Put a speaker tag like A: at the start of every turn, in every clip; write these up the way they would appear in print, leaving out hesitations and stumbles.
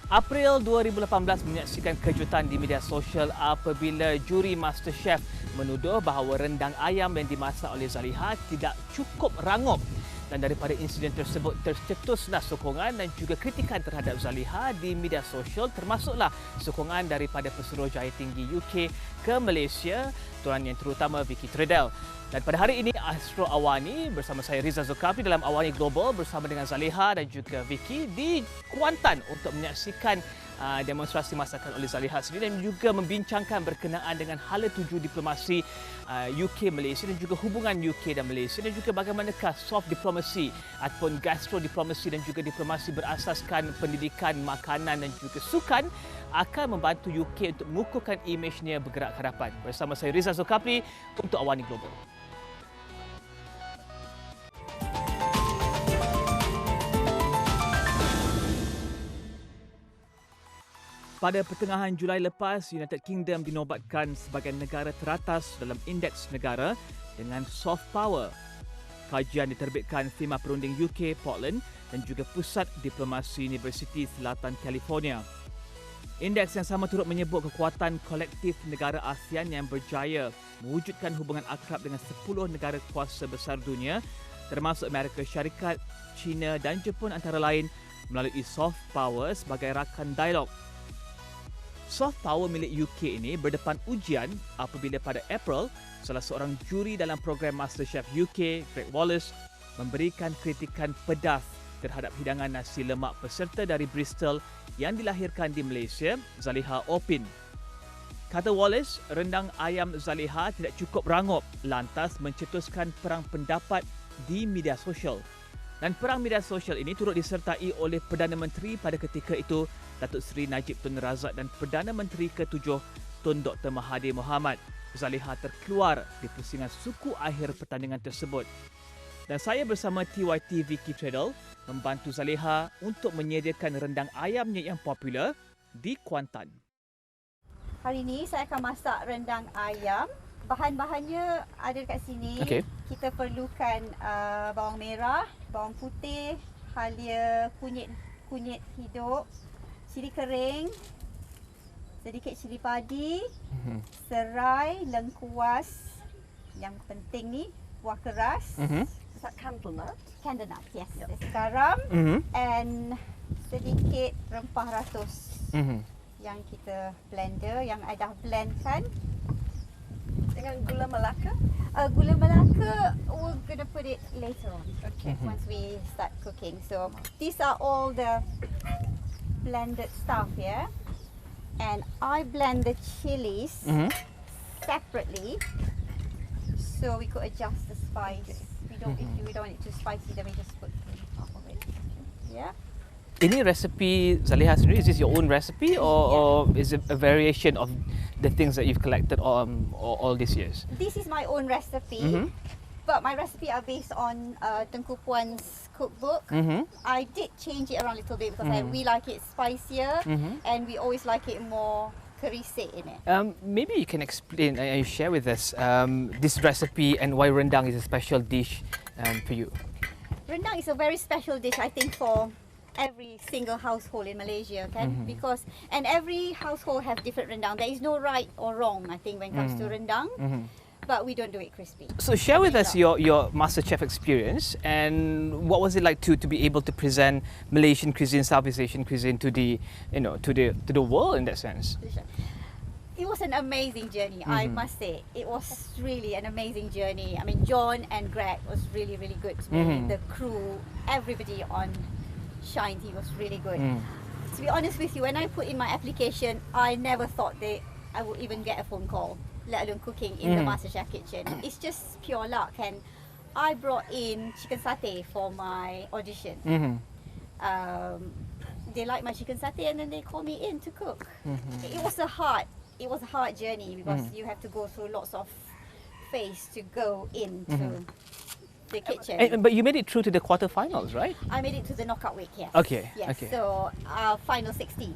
A: April 2018 menyaksikan kejutan di media sosial apabila juri Masterchef menuduh bahawa rendang ayam yang dimasak oleh Zaleha tidak cukup rangup. Dan daripada insiden tersebut tercetuslah sokongan dan juga kritikan terhadap Zaleha di media sosial, termasuklah sokongan daripada Pesuruhjaya Tinggi UK ke Malaysia, tuan yang terutama Vicki Treadell. Dan pada hari ini Astro AWANI bersama saya Rizal Zulkapli dalam AWANI Global bersama dengan Zaleha dan juga Vicki di Kuantan untuk menyaksikan demonstrasi masakan oleh Zaleha sendiri dan juga membincangkan berkenaan dengan hala tuju diplomasi UK Malaysia dan juga hubungan UK dan Malaysia dan juga bagaimanakah soft diplomasi ataupun gastro diplomasi dan juga diplomasi berasaskan pendidikan, makanan dan juga sukan akan membantu UK untuk mengukuhkan imejnya bergerak ke hadapan. Bersama saya Rizal Zulkapli untuk AWANI Global. Pada pertengahan Julai lepas, United Kingdom dinobatkan sebagai negara teratas dalam indeks negara dengan soft power. Kajian diterbitkan firma perunding UK, Portland dan juga Pusat Diplomasi Universiti Selatan California. Indeks yang sama turut menyebut kekuatan kolektif negara ASEAN yang berjaya mewujudkan hubungan akrab dengan 10 negara kuasa besar dunia termasuk Amerika Syarikat, China dan Jepun antara lain melalui soft power sebagai rakan dialog. Soft power milik UK ini berdepan ujian apabila pada April, salah seorang juri dalam program Masterchef UK, Greg Wallace, memberikan kritikan pedas terhadap hidangan nasi lemak peserta dari Bristol yang dilahirkan di Malaysia, Zaleha Olpin. Kata Wallace, rendang ayam Zaleha tidak cukup rangup, lantas mencetuskan perang pendapat di media sosial. Dan perang media sosial ini turut disertai oleh Perdana Menteri pada ketika itu, Datuk Seri Najib Tun Razak dan Perdana Menteri ke-7 Tun Dr. Mahathir Mohamad. Zaleha terkeluar di pusingan suku akhir pertandingan tersebut. Dan saya bersama TYT Vicki Treadell membantu Zaleha untuk menyediakan rendang ayamnya yang popular di Kuantan.
B: Hari ini saya akan masak rendang ayam. Bahan-bahannya ada dekat sini.
A: Okay.
B: Kita perlukan bawang merah, bawang putih, halia kunyit hidup, cili kering, sedikit cili padi, serai, lengkuas, yang penting ni buah keras.
C: Is that candle nut?
B: Candle nut, yes. Yep. Garam and sedikit rempah ratus yang kita blender, yang I dah blendkan.
C: Dengan gula Melaka?
B: Gula Melaka, we're going to put it later on.
C: Okay.
B: Once we start cooking. So these are all the blended stuff here. And I blend the chilies separately so we could adjust the spice. If we don't want it too spicy, then we just put half of it. Yeah.
A: Ini resepi Zaleha sendiri, is this your own recipe or is it a variation of the things that you've collected all these years?
B: This is my own recipe, but my recipe are based on Tengku Puan's cookbook. I did change it around a little bit because we like it spicier and we always like it more kerisik in it.
A: Maybe you can explain and share with us this recipe and why rendang is a special dish for you.
B: Rendang is a very special dish, I think, for every single household in Malaysia, kan? Because every household have different rendang. There is no right or wrong, I think, when it comes to rendang. But we don't do it crispy.
A: So share with us your Masterchef experience and what was it like to be able to present Malaysian cuisine, Southeast Asian cuisine to the to the world in that sense.
B: It was an amazing journey, I must say. It was really an amazing journey. I mean, John and Greg was really, really good to me. The crew, everybody on Shine, he was really good. To be honest with you, when I put in my application, I never thought I would even get a phone call, let alone cooking in the Masterchef kitchen. It's just pure luck. And I brought in chicken satay for my audition. They liked my chicken satay and then they called me in to cook. It was a hard journey because you have to go through lots of phase to go into the kitchen.
A: But you made it through to the quarterfinals, right?
B: I made it to the knockout week, yes.
A: Okay.
B: Yes.
A: Okay.
B: So final 16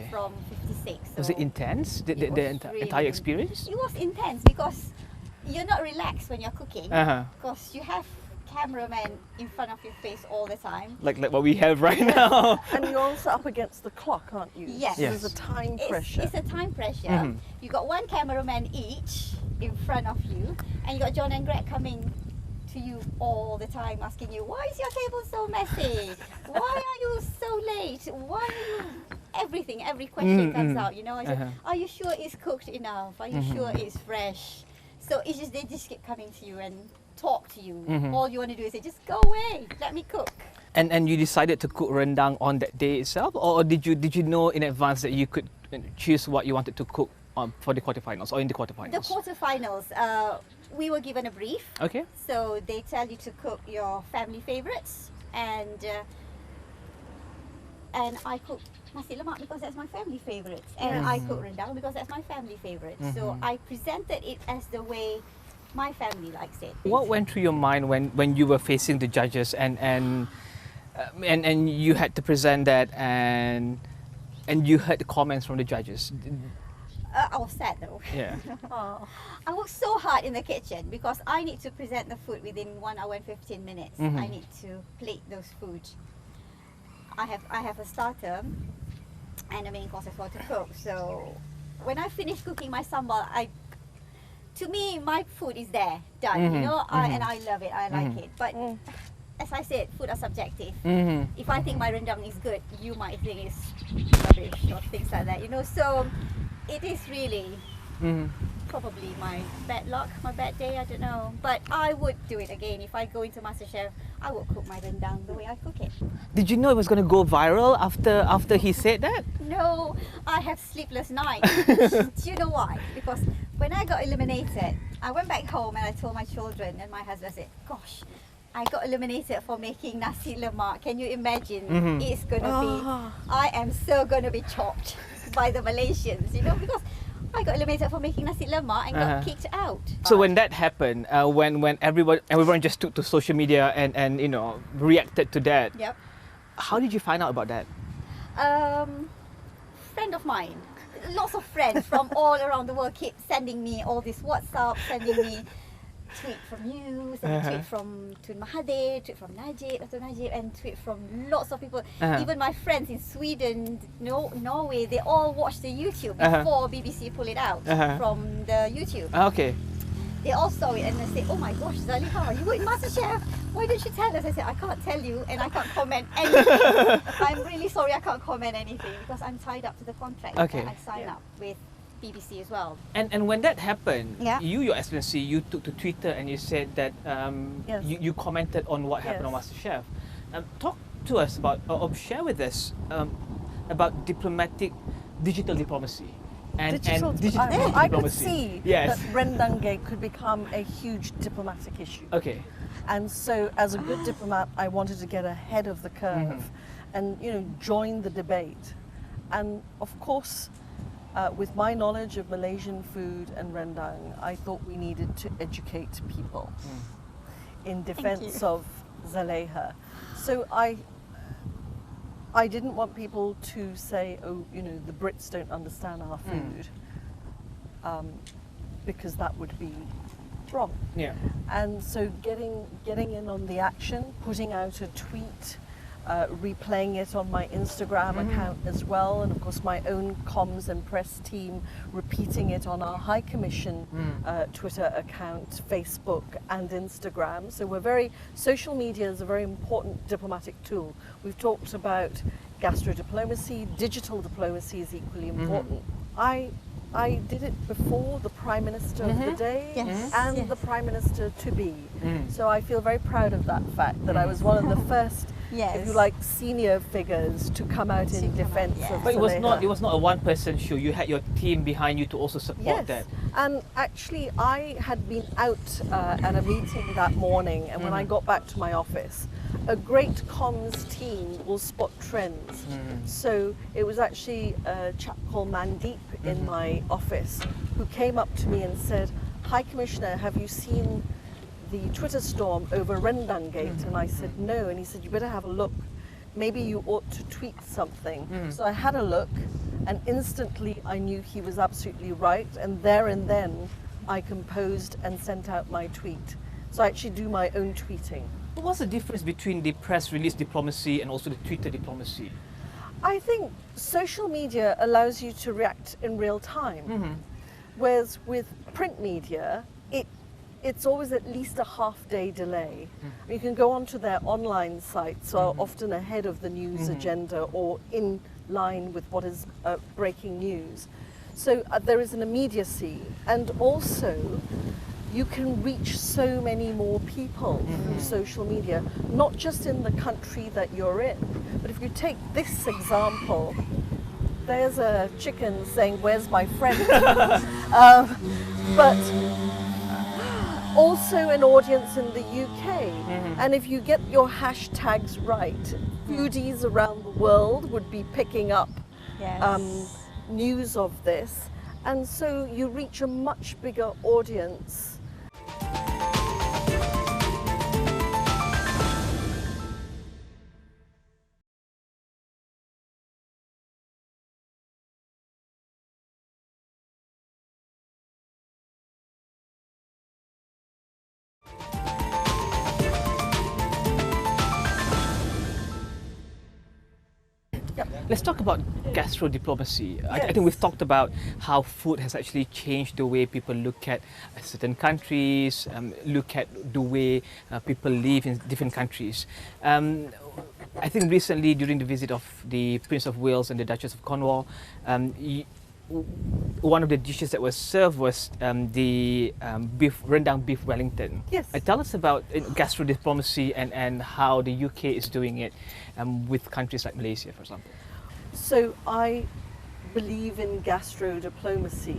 B: from 56. So
A: was it intense? The entire experience?
B: It was intense because you're not relaxed when you're cooking because you have cameraman in front of your face all the time.
A: Like what we have right now.
C: And you're also up against the clock, aren't you?
B: Yes.
C: So there's a time pressure.
B: It's a time pressure.
A: Mhm.
B: You got one cameraman each in front of you, and you got John and Greg coming to you all the time asking you, why is your table so messy? Why are you so late? Why are you... Everything, every question comes out, you know. I said, are you sure it's cooked enough? Are you sure it's fresh? So it's just, they just keep coming to you and talk to you. All you want to do is say, just go away, let me cook.
A: And you decided to cook rendang on that day itself, or did you know in advance that you could choose what you wanted to cook for the quarterfinals or in the quarterfinals?
B: The quarterfinals, we were given a brief.
A: Okay.
B: So they tell you to cook your family favorites, and I cook nasi lemak because that's my family favorites, and I cook rendang because that's my family favorites. So I presented it as the way my family likes it.
A: What went through your mind when you were facing the judges and you had to present that and you heard the comments from the judges?
B: I was sad though.
A: Yeah.
B: I worked so hard in the kitchen because I need to present the food within 1 hour and 15 minutes. I need to plate those foods. I have a starter and a main course as well to cook. So when I finish cooking my sambal, to me my food is there, done. You know, and I love it. I like it. But as I said, food are subjective. If I think my rendang is good, you might think it's rubbish or things like that. You know, so it is really probably my bad luck, my bad day, I don't know. But I would do it again. If I go into Masterchef, I would cook my rendang the way I cook it.
A: Did you know it was going to go viral after he said that?
B: No, I have sleepless nights. Do you know why? Because when I got eliminated, I went back home and I told my children and my husband, I said, gosh, I got eliminated for making nasi lemak. Can you imagine? It's going to be, I am so going to be chopped by the Malaysians, you know, because I got eliminated for making nasi lemak and got kicked out.
A: So when that happened, when everyone just took to social media and you know reacted to that,
B: Yep.
A: how did you find out about that?
B: Friend of mine, lots of friends from all around the world keep sending me all this WhatsApp, sending me tweet from you, tweet from Tun Mahathir, tweet from Najib, and tweet from lots of people. Even my friends in Sweden, Norway, they all watched the YouTube before BBC pulled it out from the YouTube.
A: Okay.
B: They all saw it and they say, oh my gosh, Zaleha, you were in Masterchef. Why didn't you tell us? I said, I can't tell you and I can't comment anything. I'm really sorry I can't comment anything because I'm tied up to the contract that I signed up with BBC as well.
A: And when that happened,
B: Yeah.
A: Your Excellency, you took to Twitter and you said that
C: Yes.
A: you commented on what happened on Masterchef. Talk to us about, or share with us about digital diplomacy. And digital
C: I could
A: diplomacy.
C: see
A: Yes.
C: that Rendang Gate could become a huge diplomatic issue.
A: Okay.
C: And so as a good diplomat, I wanted to get ahead of the curve and, you know, join the debate. And of course, with my knowledge of Malaysian food and rendang, I thought we needed to educate people in defense of Zaleha. So I didn't want people to say, oh, you know, the Brits don't understand our food, because that would be wrong.
A: Yeah.
C: And so getting in on the action, putting out a tweet, replaying it on my Instagram account as well, and of course my own comms and press team repeating it on our High Commission Twitter account, Facebook and Instagram. So social media is a very important diplomatic tool. We've talked about gastro diplomacy, digital diplomacy is equally important. I did it before the Prime Minister of the day and the Prime Minister to be. So I feel very proud of that fact that I was one of the first, if you like, senior figures to come out in defence of
A: But
C: Zaleha.
A: it was not a one-person show. You had your team behind you to also support that.
C: And actually I had been out at a meeting that morning, and when I got back to my office, a great comms team will spot trends. So it was actually a chap called Mandeep in my office who came up to me and said, High Commissioner, have you seen the Twitter storm over Rendang Gate? And I said, no. And he said, you better have a look. Maybe you ought to tweet something. So I had a look, and instantly I knew he was absolutely right. And there and then I composed and sent out my tweet. So I actually do my own tweeting.
A: What's the difference between the press release diplomacy and also the Twitter diplomacy?
C: I think social media allows you to react in real time, whereas with print media, it's always at least a half-day delay. You can go onto their online sites, so are often ahead of the news agenda or in line with what is breaking news. So there is an immediacy, and also you can reach so many more people through social media, not just in the country that you're in. But if you take this example, there's a chicken saying, "Where's my friend?" But also an audience in the UK. And if you get your hashtags right, foodies around the world would be picking up news of this. And so you reach a much bigger audience.
A: Let's talk about gastro diplomacy. I
C: Yes.
A: think we've talked about how food has actually changed the way people look at certain countries, look at the way people live in different countries. I think recently during the visit of the Prince of Wales and the Duchess of Cornwall, one of the dishes that was served was the Rendang beef Wellington.
C: Yes.
A: Tell us about gastro diplomacy and how the UK is doing it with countries like Malaysia, for example.
C: So I believe in gastro diplomacy.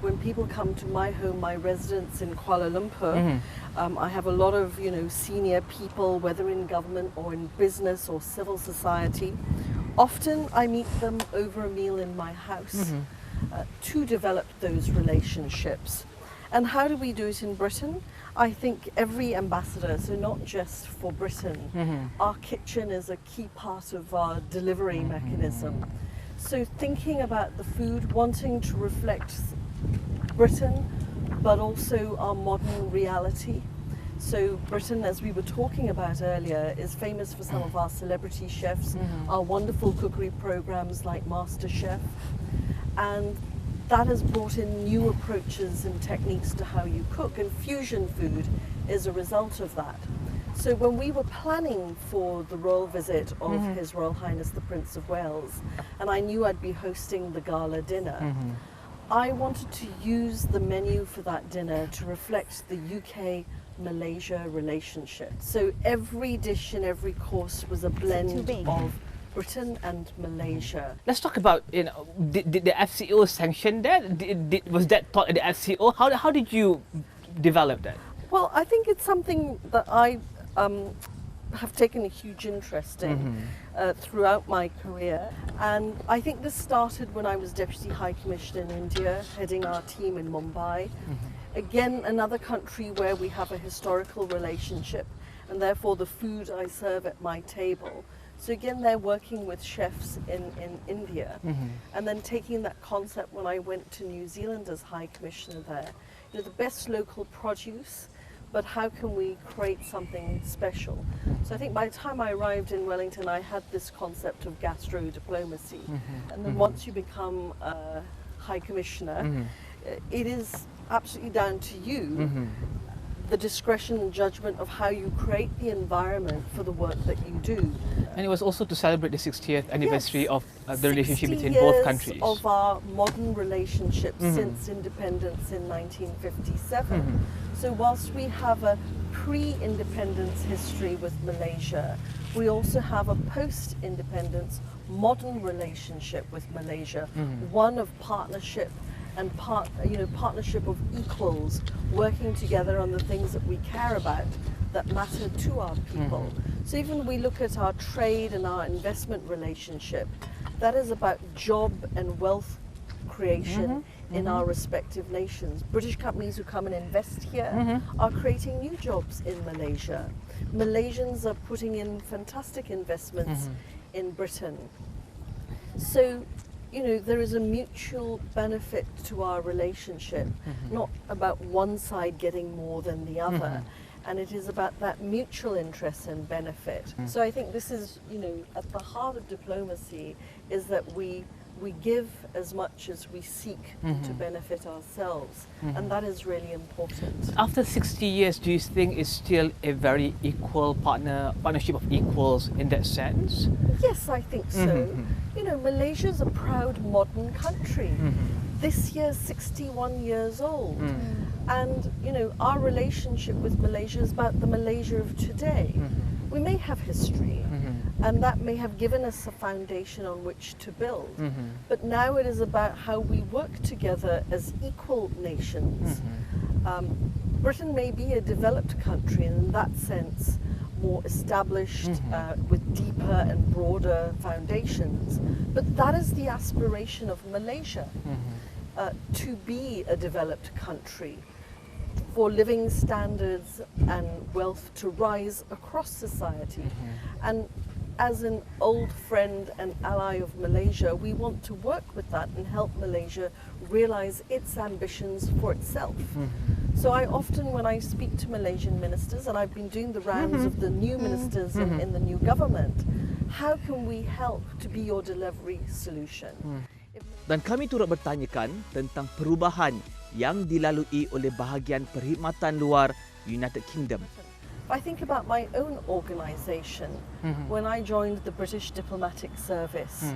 C: When people come to my home, my residence in Kuala Lumpur, I have a lot of senior people, whether in government or in business or civil society. Often I meet them over a meal in my house to develop those relationships. And how do we do it in Britain? I think every ambassador, so not just for Britain, our kitchen is a key part of our delivery mechanism. So thinking about the food, wanting to reflect Britain, but also our modern reality. So Britain, as we were talking about earlier, is famous for some of our celebrity chefs, our wonderful cookery programs like Masterchef, and that has brought in new approaches and techniques to how you cook, and fusion food is a result of that. So when we were planning for the royal visit of His Royal Highness the Prince of Wales, and I knew I'd be hosting the gala dinner, I wanted to use the menu for that dinner to reflect the UK-Malaysia relationship. So every dish and every course was a blend of Britain and Malaysia.
A: Let's talk about, did the FCO sanction that? Was that taught at the FCO? How did you develop that?
C: Well, I think it's something that I have taken a huge interest in throughout my career. And I think this started when I was Deputy High Commissioner in India, heading our team in Mumbai. Again, another country where we have a historical relationship, and therefore the food I serve at my table. So again, they're working with chefs in India, and then taking that concept when I went to New Zealand as High Commissioner there. The best local produce, but how can we create something special? So I think by the time I arrived in Wellington, I had this concept of gastro diplomacy. And then once you become a High Commissioner, it is absolutely down to you the discretion and judgment of how you create the environment for the work that you do.
A: And it was also to celebrate the 60th anniversary of the relationship
C: 60
A: between
C: years
A: both countries.
C: of our modern relationship since independence in 1957. So whilst we have a pre-independence history with Malaysia, we also have a post-independence modern relationship with Malaysia, one of partnership and partnership of equals, working together on the things that we care about that matter to our people. So even we look at our trade and our investment relationship, that is about job and wealth creation in our respective nations. British companies who come and invest here are creating new jobs in Malaysia. Malaysians are putting in fantastic investments in Britain. So there is a mutual benefit to our relationship, not about one side getting more than the other. and it is about that mutual interest and benefit. So I think this is, at the heart of diplomacy is that we give as much as we seek to benefit ourselves, and that is really important.
A: After 60 years, do you think it's still a very equal partnership of equals in that sense?
C: Yes, I think so. Malaysia is a proud modern country. This year, 61 years old. And, our relationship with Malaysia is about the Malaysia of today. We may have history, and that may have given us a foundation on which to build. But now it is about how we work together as equal nations. Britain may be a developed country, and in that sense, more established, with deeper and broader foundations. But that is the aspiration of Malaysia, to be a developed country, for living standards and wealth to rise across society. And as an old friend and ally of Malaysia, we want to work with that and help Malaysia realize its ambitions for itself. So I often, when I speak to Malaysian ministers, and I've been doing the rounds of the new ministers in the new government, how can we help to be your delivery solution?
A: Dan kami turut bertanyakan tentang perubahan yang dilalui oleh bahagian perkhidmatan luar United Kingdom.
C: I think about my own organisation when I joined the British Diplomatic Service.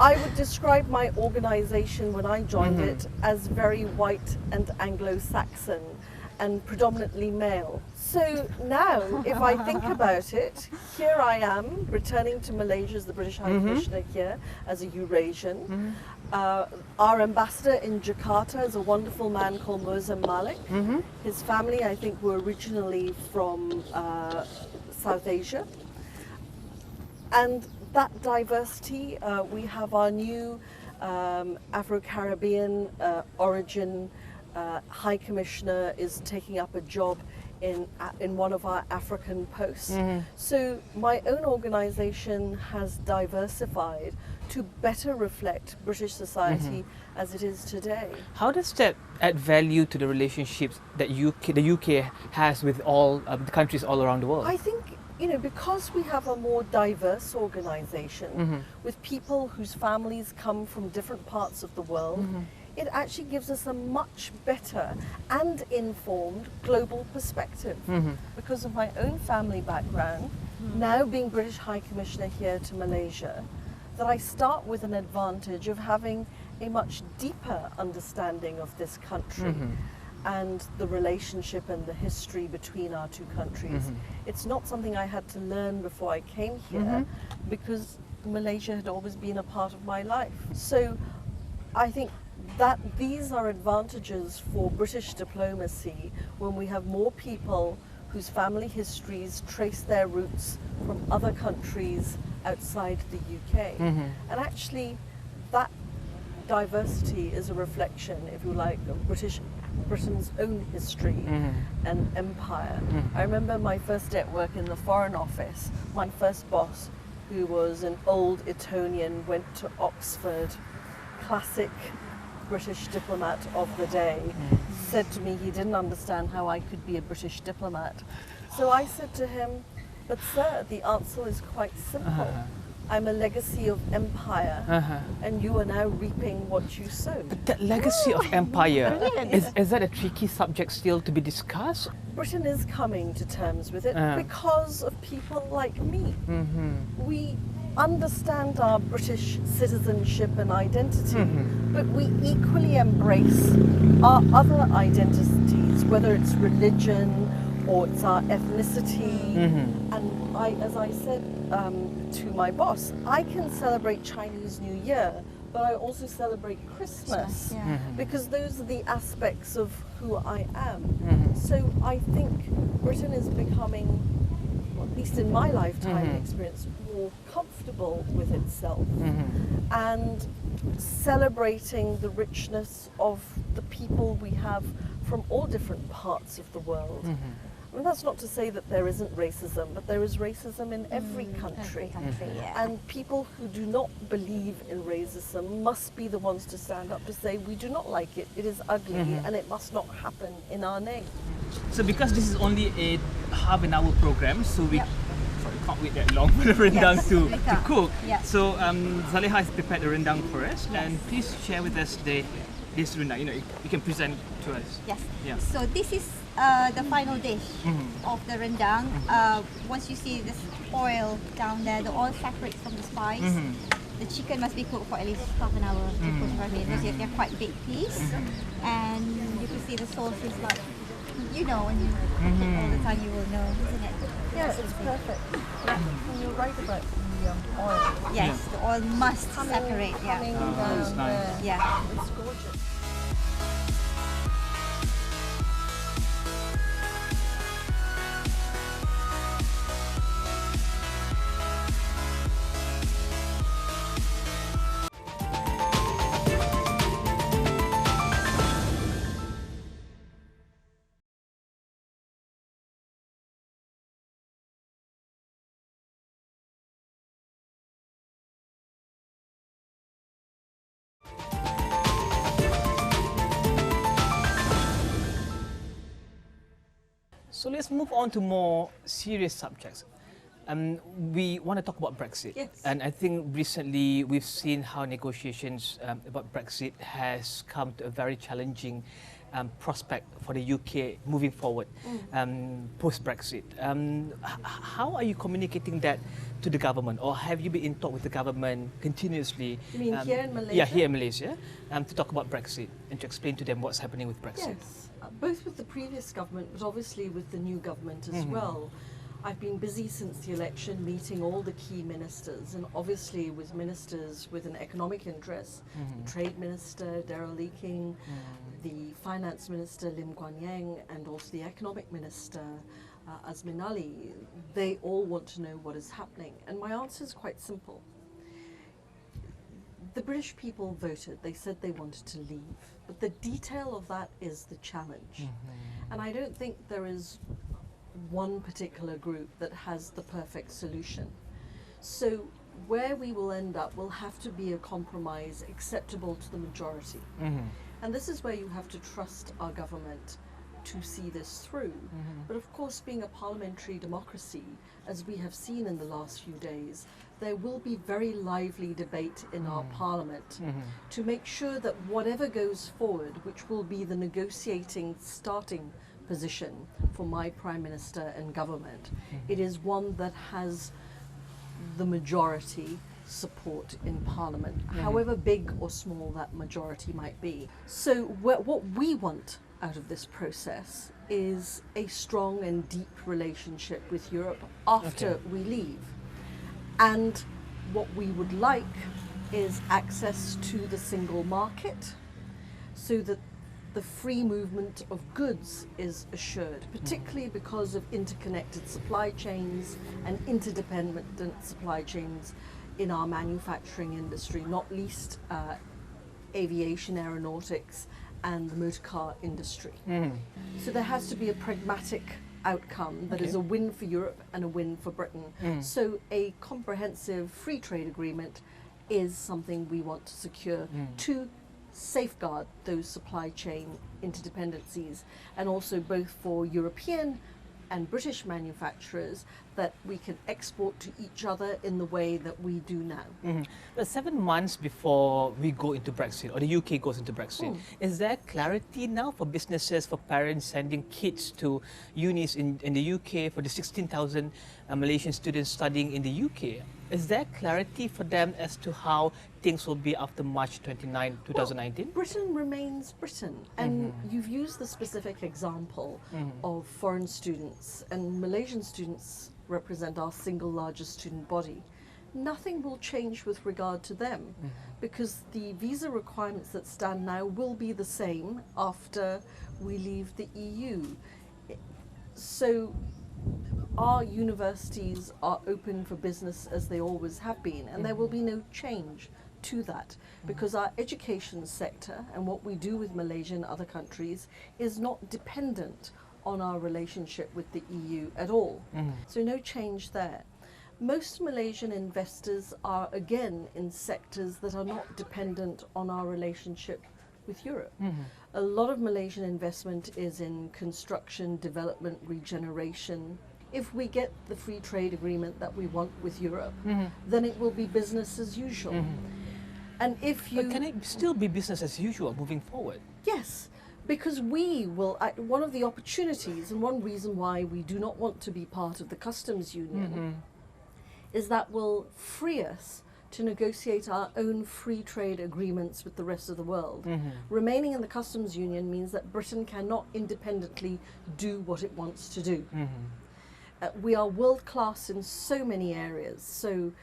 C: I would describe my organisation when I joined it as very white and Anglo-Saxon and predominantly male. So now, if I think about it, here I am returning to Malaysia as the British High Commissioner here as a Eurasian. Our ambassador in Jakarta is a wonderful man called Musim Malik. His family, I think, were originally from South Asia. And that diversity, we have our new Afro-Caribbean origin High Commissioner is taking up a job in one of our African posts. So my own organisation has diversified to better reflect British society as it is today.
A: How does that add value to the relationships that the UK has with all the countries all around the world?
C: I think, because we have a more diverse organisation with people whose families come from different parts of the world, it actually gives us a much better and informed global perspective. Because of my own family background, now being British High Commissioner here to Malaysia, that I start with an advantage of having a much deeper understanding of this country and the relationship and the history between our two countries. It's not something I had to learn before I came here because Malaysia had always been a part of my life. So I think that these are advantages for British diplomacy when we have more people whose family histories trace their roots from other countries outside the UK. And actually that diversity is a reflection, if you like, of Britain's own history and empire. I remember my first day at work in the Foreign Office, my first boss, who was an old Etonian, went to Oxford, classic British diplomat of the day, said to me he didn't understand how I could be a British diplomat. So I said to him, but sir, the answer is quite simple. I'm a legacy of empire, and you are now reaping what you sowed.
A: But that legacy of empire, is that a tricky subject still to be discussed?
C: Britain is coming to terms with it because of people like me. We understand our British citizenship and identity, but we equally embrace our other identities, whether it's religion or it's our ethnicity. And as I said to my boss, I can celebrate Chinese New Year, but I also celebrate Christmas because those are the aspects of who I am. So I think Britain is becoming, at least in my lifetime experience, more comfortable with itself and celebrating the richness of the people we have from all different parts of the world. And that's not to say that there isn't racism, but there is racism in every country.
B: Yeah.
C: And people who do not believe in racism must be the ones to stand up to say, we do not like it, it is ugly, and it must not happen in our name.
A: So because this is only a half an hour program, so we can't wait that long for the rendang to cook.
B: Yeah.
A: So Zaleha has prepared the rendang for us, and please share with us this rendang. You can present to us.
B: Yes.
A: Yeah.
B: So this is the final dish of the rendang. Once you see this oil down there, the oil separates from the spice. The chicken must be cooked for at least half an hour to 45 minutes because they're quite big piece. And you can see the sauce is like, when you cook it all the time, you will know, isn't it?
C: Yes, it's perfect. And you're right about the oil.
B: Yes, the oil must separate.
C: Coming
A: Oh, that's
C: down
A: nice.
C: there.
B: Yeah.
C: It's gorgeous.
A: So let's move on to more serious subjects. We want to talk about Brexit.
C: Yes.
A: And I think recently we've seen how negotiations about Brexit has come to a very challenging prospect for the UK moving forward post-Brexit. How are you communicating that to the government, or have you been in talk with the government continuously?
C: You mean here in Malaysia?
A: Yeah, here in Malaysia, to talk about Brexit and to explain to them what's happening with Brexit.
C: Yes, both with the previous government, but obviously with the new government as well. I've been busy since the election meeting all the key ministers, and obviously with ministers with an economic interest, the Trade Minister, Daryl Leaking, the Finance Minister, Lim Guan Yang, and also the Economic Minister, Azmin Ali. They all want to know what is happening. And my answer is quite simple. The British people voted, they said they wanted to leave, but the detail of that is the challenge. And I don't think there is one particular group that has the perfect solution. So where we will end up will have to be a compromise acceptable to the majority. And this is where you have to trust our government to see this through. But of course, being a parliamentary democracy, as we have seen in the last few days, there will be very lively debate in our parliament to make sure that whatever goes forward, which will be the negotiating starting position for my Prime Minister and government, it is one that has the majority support in Parliament, however big or small that majority might be. So what we want out of this process is a strong and deep relationship with Europe after we leave. And what we would like is access to the single market so that the free movement of goods is assured, particularly because of interconnected supply chains and interdependent supply chains in our manufacturing industry, not least aviation, aeronautics, and the motor car industry. So there has to be a pragmatic outcome that is a win for Europe and a win for Britain. So a comprehensive free trade agreement is something we want to secure to safeguard those supply chain interdependencies, and also both for European and British manufacturers that we can export to each other in the way that we do now.
A: But 7 months before we go into Brexit, or the UK goes into Brexit, is there clarity now for businesses, for parents sending kids to unis in the UK, for the 16,000 Malaysian students studying in the UK? Is there clarity for them as to how things will be after March 29, 2019?
C: Well, Britain remains Britain, and you've used the specific example of foreign students, and Malaysian students represent our single largest student body. Nothing will change with regard to them because the visa requirements that stand now will be the same after we leave the EU. So our universities are open for business as they always have been, and there will be no change to that because our education sector and what we do with Malaysia and other countries is not dependent on our relationship with the EU at all. So no change there. Most Malaysian investors are again in sectors that are not dependent on our relationship with Europe. A lot of Malaysian investment is in construction, development, regeneration. If we get the free trade agreement that we want with Europe, then it will be business as usual. And if you...
A: But can it still be business as usual moving forward?
C: Yes, because we will, one of the opportunities and one reason why we do not want to be part of the customs union is that will free us to negotiate our own free trade agreements with the rest of the world. Remaining in the customs union means that Britain cannot independently do what it wants to do. We are world class in so many areas. So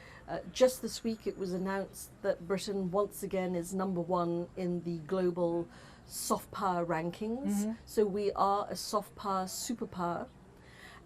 C: just this week it was announced that Britain once again is #1 in the global soft power rankings. So we are a soft power superpower.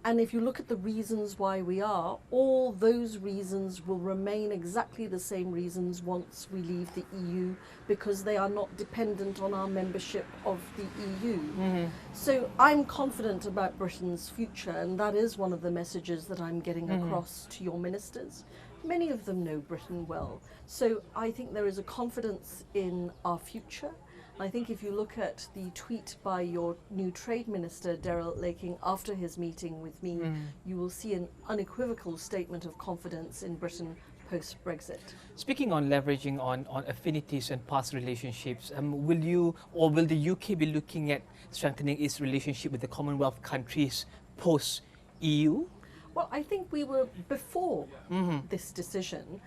C: And if you look at the reasons why we are, all those reasons will remain exactly the same reasons once we leave the EU, because they are not dependent on our membership of the EU. So I'm confident about Britain's future, and that is one of the messages that I'm getting across to your ministers. Many of them know Britain well. So I think there is a confidence in our future. I think if you look at the tweet by your new Trade Minister, Daryl Laking, after his meeting with me, you will see an unequivocal statement of confidence in Britain post-Brexit.
A: Speaking on leveraging on affinities and past relationships, will you or will the UK be looking at strengthening its relationship with the Commonwealth countries post-EU?
C: Well, I think we were before this decision.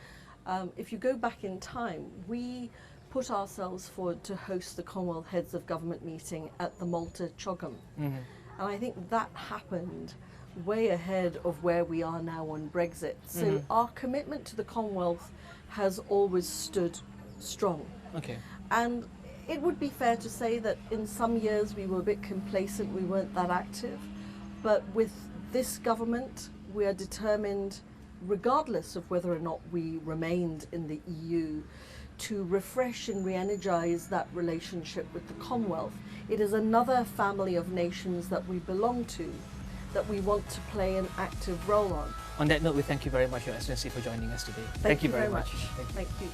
C: If you go back in time, we put ourselves forward to host the Commonwealth Heads of Government meeting at the Malta Chogam. And I think that happened way ahead of where we are now on Brexit. So our commitment to the Commonwealth has always stood strong. And it would be fair to say that in some years we were a bit complacent, we weren't that active. But with this government, we are determined, regardless of whether or not we remained in the EU, to refresh and re-energize that relationship with the Commonwealth. It is another family of nations that we belong to, that we want to play an active role on.
A: On that note, we thank you very much, Your Excellency, for joining us today. Thank you very much.
C: Thank you.